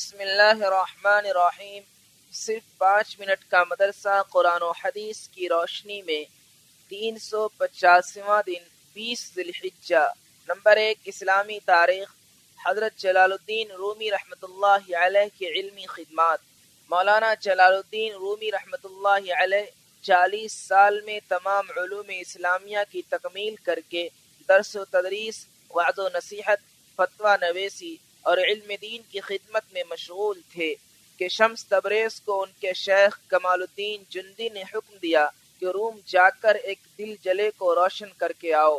بسم اللہ الرحمن الرحیم۔ صرف 5 منٹ کا مدرسہ قرآن و حدیث کی روشنی میں 350واں دن 20 ذی الحجہ۔ نمبر 1، اسلامی تاریخ۔ حضرت جلال الدین رومی رحمۃ اللہ علیہ کی علمی خدمات۔ مولانا جلال الدین رومی رحمۃ اللہ علیہ 40 سال میں تمام علوم اسلامیہ کی تکمیل کر کے درس و تدریس، وعظ و نصیحت، فتویٰ نویسی اور علم دین کی خدمت میں مشغول تھے کہ شمس تبریز کو ان کے شیخ کمال الدین جندی نے حکم دیا کہ روم جا کر ایک دل جلے کو روشن کر کے آؤ۔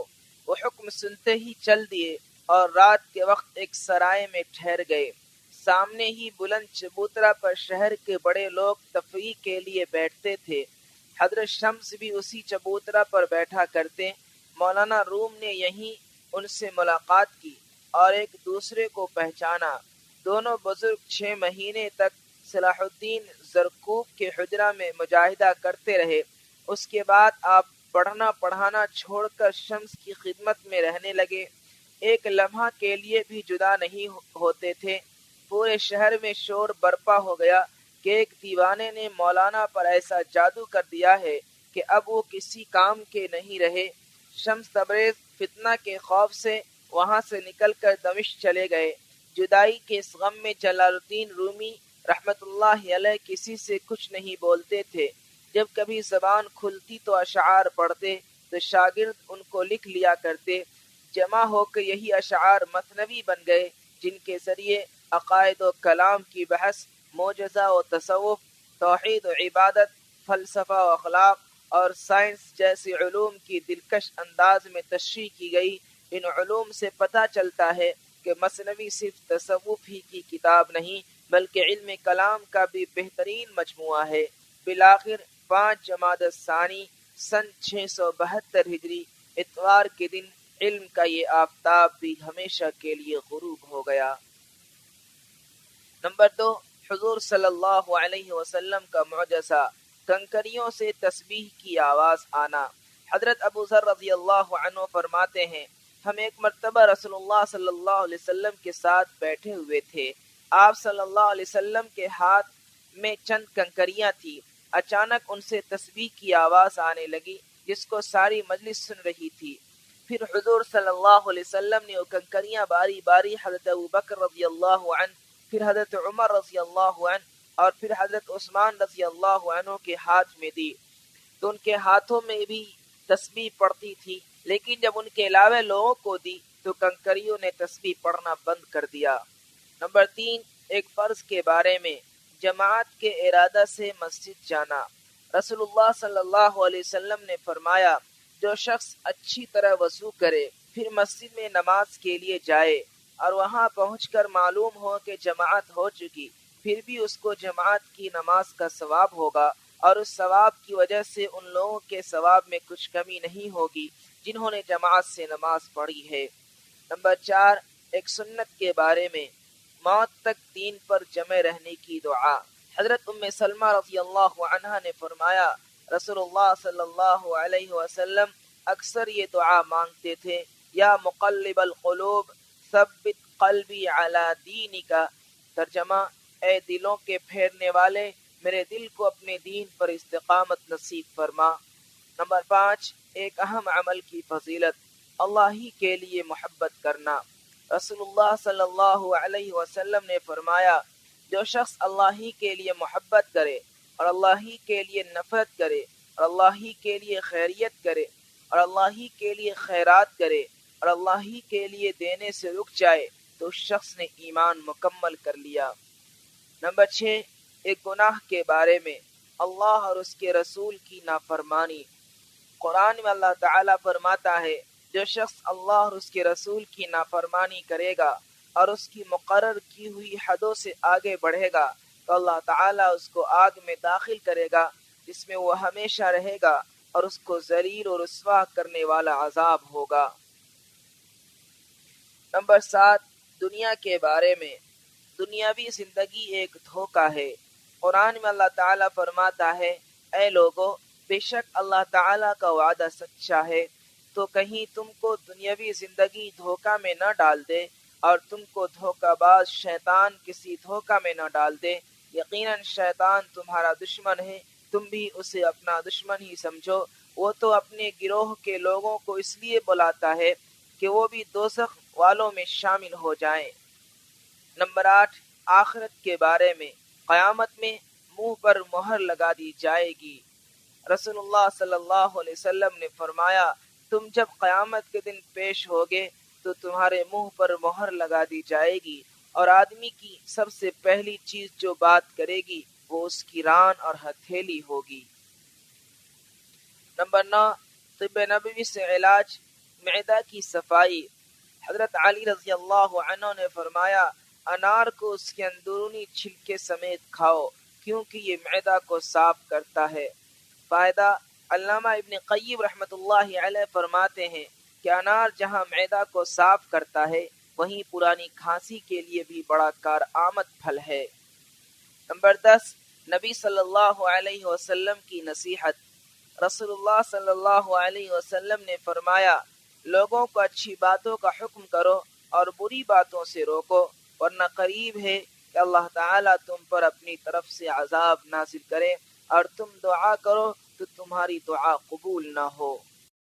وہ حکم سنتے ہی چل دیے اور رات کے وقت ایک سرائے میں ٹھہر گئے۔ سامنے ہی بلند چبوترا پر شہر کے بڑے لوگ تفریح کے لیے بیٹھتے تھے۔ حضرت شمس بھی اسی چبوترا پر بیٹھا کرتے۔ مولانا روم نے یہیں ان سے ملاقات کی اور ایک دوسرے کو پہچانا۔ دونوں بزرگ 6 مہینے تک صلاح الدین زرکوب کے حجرہ میں مجاہدہ کرتے رہے۔ اس کے بعد آپ پڑھنا پڑھانا چھوڑ کر شمس کی خدمت میں رہنے لگے۔ ایک لمحہ کے لیے بھی جدا نہیں ہوتے تھے۔ پورے شہر میں شور برپا ہو گیا کہ ایک دیوانے نے مولانا پر ایسا جادو کر دیا ہے کہ اب وہ کسی کام کے نہیں رہے۔ شمس تبریز فتنہ کے خوف سے وہاں سے نکل کر دمشق چلے گئے۔ جدائی کے اس غم میں جلال الدین رومی رحمت اللہ علیہ کسی سے کچھ نہیں بولتے تھے۔ جب کبھی زبان کھلتی تو اشعار پڑھتے تو شاگرد ان کو لکھ لیا کرتے۔ جمع ہو کے یہی اشعار مثنوی بن گئے، جن کے ذریعے عقائد و کلام کی بحث، معجزہ و تصوف، توحید و عبادت، فلسفہ و اخلاق اور سائنس جیسے علوم کی دلکش انداز میں تشریح کی گئی۔ ان علوم سے پتہ چلتا ہے کہ مثنوی صرف تصوف ہی کی کتاب نہیں بلکہ علم کلام کا بھی بہترین مجموعہ ہے۔ بالآخر 5 جمادی الثانی سن 672 ہجری اتوار کے دن علم کا یہ آفتاب بھی ہمیشہ کے لیے غروب ہو گیا۔ نمبر 2، حضور صلی اللہ علیہ وسلم کا معجزہ، کنکریوں سے تسبیح کی آواز آنا۔ حضرت ابو ذر رضی اللہ عنہ فرماتے ہیں، ہم ایک مرتبہ رسول اللہ صلی اللہ علیہ وسلم کے ساتھ بیٹھے ہوئے تھے۔ آپ صلی اللہ علیہ وسلم کے ہاتھ میں چند کنکریاں تھی۔ اچانک ان سے تسبیح کی آواز آنے لگی جس کو ساری مجلس سن رہی تھی۔ پھر حضور صلی اللہ علیہ وسلم نے وہ کنکریاں باری باری حضرت ابوبکر رضی اللہ عنہ، پھر حضرت عمر رضی اللہ عنہ اور پھر حضرت عثمان رضی اللہ عنہ کے ہاتھ میں دی، تو ان کے ہاتھوں میں بھی تسبیح پڑتی تھی، لیکن جب ان کے علاوہ لوگوں کو دی تو کنکریوں نے تسبیح پڑھنا بند کر دیا۔ نمبر 3، ایک فرض کے بارے میں، جماعت کے ارادہ سے مسجد جانا۔ رسول اللہ صلی اللہ علیہ وسلم نے فرمایا، جو شخص اچھی طرح وضو کرے پھر مسجد میں نماز کے لیے جائے اور وہاں پہنچ کر معلوم ہو کہ جماعت ہو چکی، پھر بھی اس کو جماعت کی نماز کا ثواب ہوگا اور اس ثواب کی وجہ سے ان لوگوں کے ثواب میں کچھ کمی نہیں ہوگی جنہوں نے جماعت سے نماز پڑھی ہے۔ نمبر 4، ایک سنت کے بارے میں، موت تک دین پر جمع رہنے کی دعا۔ حضرت ام سلمہ رضی اللہ عنہا نے فرمایا، رسول اللہ صلی اللہ علیہ وسلم اکثر یہ دعا مانگتے تھے، یا مقلب القلوب ثبت قلبی علی دینک۔ ترجمہ، اے دلوں کے پھیرنے والے، میرے دل کو اپنے دین پر استقامت نصیب فرما۔ نمبر 5، ایک اہم عمل کی فضیلت، اللہ ہی کے لیے محبت کرنا۔ رسول اللہ صلی اللہ علیہ وسلم نے فرمایا، جو شخص اللہ ہی کے لیے محبت کرے اور اللہ ہی کے لیے نفرت کرے اور اللہ ہی کے لیے خیریت کرے اور اللہ ہی کے لیے خیرات کرے اور اللہ ہی کے لیے دینے سے رک جائے تو اس شخص نے ایمان مکمل کر لیا۔ نمبر 6، ایک گناہ کے بارے میں، اللہ اور اس کے رسول کی نافرمانی۔ قرآن میں اللہ تعالیٰ فرماتا ہے، جو شخص اللہ اور اس کے رسول کی نافرمانی کرے گا اور اس کی مقرر کی ہوئی حدوں سے آگے بڑھے گا تو اللہ تعالیٰ اس کو آگ میں داخل کرے گا جس میں وہ ہمیشہ رہے گا اور اس کو ذلیل اور رسوا کرنے والا عذاب ہوگا۔ نمبر 7، دنیا کے بارے میں، دنیاوی زندگی ایک دھوکہ ہے۔ قرآن میں اللہ تعالیٰ فرماتا ہے، اے لوگو، بے شک اللہ تعالیٰ کا وعدہ سچا ہے، تو کہیں تم کو دنیاوی زندگی دھوکہ میں نہ ڈال دے اور تم کو دھوکہ باز شیطان کسی دھوکہ میں نہ ڈال دے۔ یقیناً شیطان تمہارا دشمن ہے، تم بھی اسے اپنا دشمن ہی سمجھو۔ وہ تو اپنے گروہ کے لوگوں کو اس لیے بلاتا ہے کہ وہ بھی دوزخ والوں میں شامل ہو جائیں۔ نمبر 8، آخرت کے بارے میں۔ قیامت میں منہ پر مہر لگا دی جائے گی۔ رسول اللہ صلی اللہ علیہ وسلم نے فرمایا، تم جب قیامت کے دن پیش ہوگے تو تمہارے منہ پر مہر لگا دی جائے گی، اور آدمی کی سب سے پہلی چیز جو بات کرے گی وہ اس کی ران اور ہتھیلی ہوگی۔ نمبر 9، طب نبوی سے علاج، معدہ کی صفائی۔ حضرت علی رضی اللہ عنہ نے فرمایا، انار کو اس کے اندرونی چھلکے سمیت کھاؤ کیونکہ یہ معدہ کو صاف کرتا ہے۔ فائدہ، علامہ ابن قیم رحمۃ اللہ علیہ فرماتے ہیں کہ انار جہاں معدہ کو صاف کرتا ہے وہیں پرانی کھانسی کے لیے بھی بڑا کارآمد پھل ہے۔ نمبر 10، نبی صلی اللہ علیہ وسلم کی نصیحت۔ رسول اللہ صلی اللہ علیہ وسلم نے فرمایا، لوگوں کو اچھی باتوں کا حکم کرو اور بری باتوں سے روکو، ورنہ قریب ہے کہ اللہ تعالیٰ تم پر اپنی طرف سے عذاب نازل کرے اور تم دعا کرو تو تمہاری دعا قبول نہ ہو۔